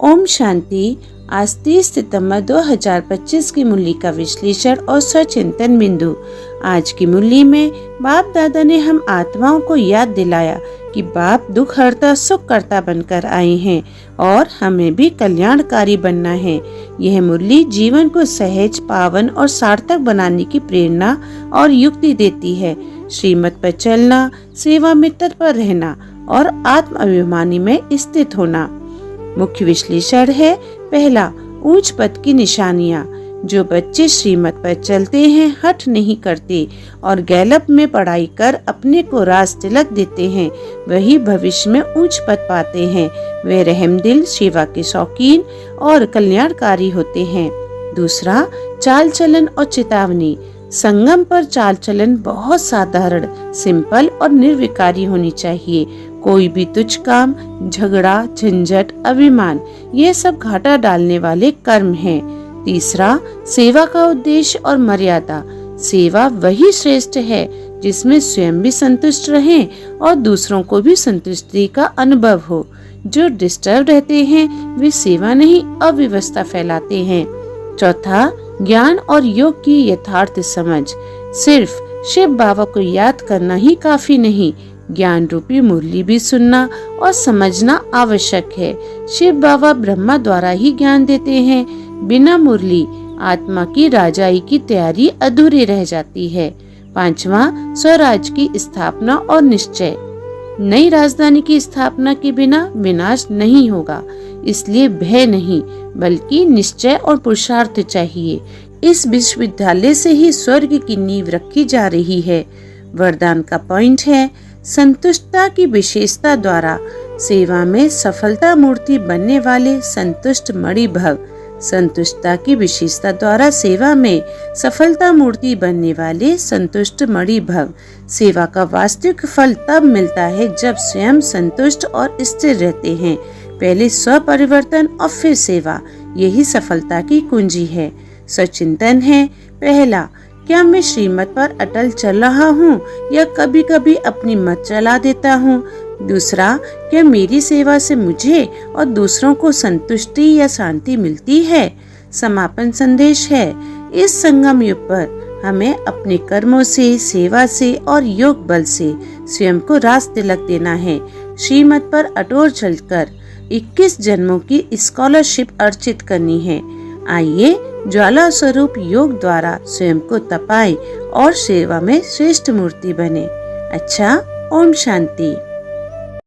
ओम शांति। आज 30 सितंबर 2025 की मुरली का विश्लेषण और सचिंतन बिंदु। आज की मुरली में बाप दादा ने हम आत्माओं को याद दिलाया कि बाप दुख हरता सुख करता बनकर आए हैं और हमें भी कल्याणकारी बनना है। यह मुरली जीवन को सहज, पावन और सार्थक बनाने की प्रेरणा और युक्ति देती है। श्रीमत पर चलना, सेवा में तत्पर रहना और आत्म अभिमानी में स्थित होना। मुख्य विश्लेषण है, पहला, ऊंच पद की निशानियां। जो बच्चे श्रीमत पर चलते हैं, हठ नहीं करते और गैलप में पढ़ाई कर अपने को राज तिलक देते हैं, वही भविष्य में ऊंच पद पाते हैं। वे रहमदिल, सेवा के शौकीन और कल्याणकारी होते हैं। दूसरा, चाल चलन और चेतावनी। संगम पर चाल चलन बहुत साधारण, सिंपल और निर्विकारी होनी चाहिए। कोई भी तुच्छ काम, झगड़ा, झंझट, अभिमान, ये सब घाटा डालने वाले कर्म हैं। तीसरा, सेवा का उद्देश्य और मर्यादा। सेवा वही श्रेष्ठ है जिसमें स्वयं भी संतुष्ट रहें और दूसरों को भी संतुष्टि का अनुभव हो। जो डिस्टर्ब रहते हैं वे सेवा नहीं, अव्यवस्था फैलाते हैं। चौथा, ज्ञान और योग की यथार्थ समझ। सिर्फ शिव बाबा को याद करना ही काफी नहीं, ज्ञान रूपी मुरली भी सुनना और समझना आवश्यक है। शिव बाबा ब्रह्मा द्वारा ही ज्ञान देते हैं। बिना मुरली आत्मा की राजाई की तैयारी अधूरी रह जाती है। पांचवा, स्वराज की स्थापना और निश्चय। नई राजधानी की स्थापना के बिना विनाश नहीं होगा, इसलिए भय नहीं बल्कि निश्चय और पुरुषार्थ चाहिए। इस विश्वविद्यालय से ही स्वर्ग की नींव रखी जा रही है। वरदान का पॉइंट है, संतुष्टता की विशेषता द्वारा सेवा में सफलता मूर्ति बनने वाले संतुष्ट मणि भव। संतुष्टता की विशेषता द्वारा सेवा में सफलता मूर्ति बनने वाले संतुष्ट मणि भव। सेवा का वास्तविक फल तब मिलता है जब स्वयं संतुष्ट और स्थिर रहते हैं। पहले स्व परिवर्तन और फिर सेवा, यही सफलता की कुंजी है। सचिंतन है, पहला, क्या मैं श्रीमत पर अटल चल रहा हूँ या कभी कभी अपनी मत चला देता हूँ? दूसरा, क्या मेरी सेवा से मुझे और दूसरों को संतुष्टि या शांति मिलती है? समापन संदेश है, इस संगम युग पर हमें अपने कर्मों से, सेवा से और योग बल से स्वयं को राज तिलक देना है। श्रीमत पर अटोर चलकर 21 जन्मों की स्कॉलरशिप अर्जित करनी है। आइए ज्वाला स्वरूप योग द्वारा स्वयं को तपाएं और सेवा में श्रेष्ठ मूर्ति बने। अच्छा, ओम शांति।